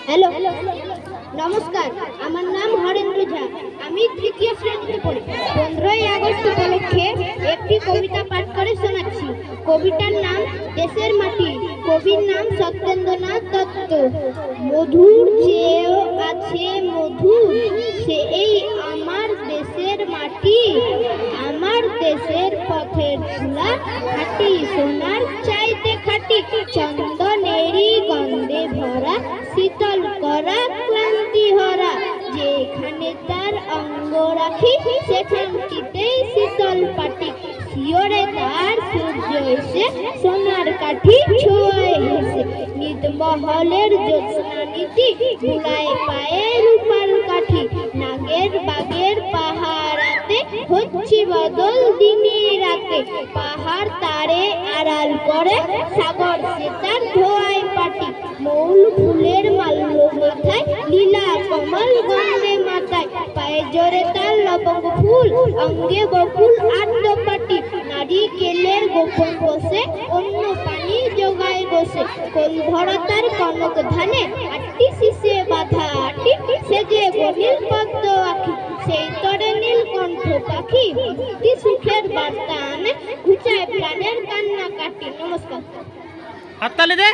Hello, নমস্কার। আমার নাম হরেন্দ্র ঝা। আমি তৃতীয় শ্রেণীতে পড়ি। 15ই আগস্ট উপলক্ষে একটি কবিতা পাঠ করে শোনাচ্ছি। কবিতার নাম দেশের মাটি। কবির নাম সত্যেন্দ্রনাথ দত্ত। মধুর চেয়েও আছে মধুর, সেই আমার দেশের মাটি। আমার দেশের পথের ধুলা খাঁটি সোনার চাইতে খাঁটি। চন্দনেরই গন্ধে ভরা, শীতল করা ক্লান্তি হরা। যেখানে তার অঙ্গ রাখি, সেখানটিতেই শীতল পাটি। শিওরে তার সূর্য এসে, সোনার কাঠি ছোঁয়ায় হেসে। নিতমহলের জ্যোৎস্না নীতি, বুলায় পায়ে রূপার কাঠি। নাগের বাগের পাহাড়াতে, হচ্ছে বদল দিনে রাতে। পাহাড় তারে আড়াল করে, সাগর সে তার ধোয়ায় পাটি। মৌল ফুলের মাল্য মাথায়, লীলা কমল গন্ধে মাথায়। পায়ে জোরে তার লবঙ্গ ফুল, অঙ্গে বকুল আত্মপাটি। নারিকেলের গোপন বসে, অন্য পানি জোগায় বসে। কোল ভরা তার কনক ধানে, আটটি শীষে বাঁধা আটি। সেজে বনিল পদ্ম আখি, সেই তরে নীলকণ্ঠ পাখি। মুক্তি সুখের বার্তা আনে, ঘুচায় প্রাণের কান্না কাটি। নমস্কার। হাততালি দে।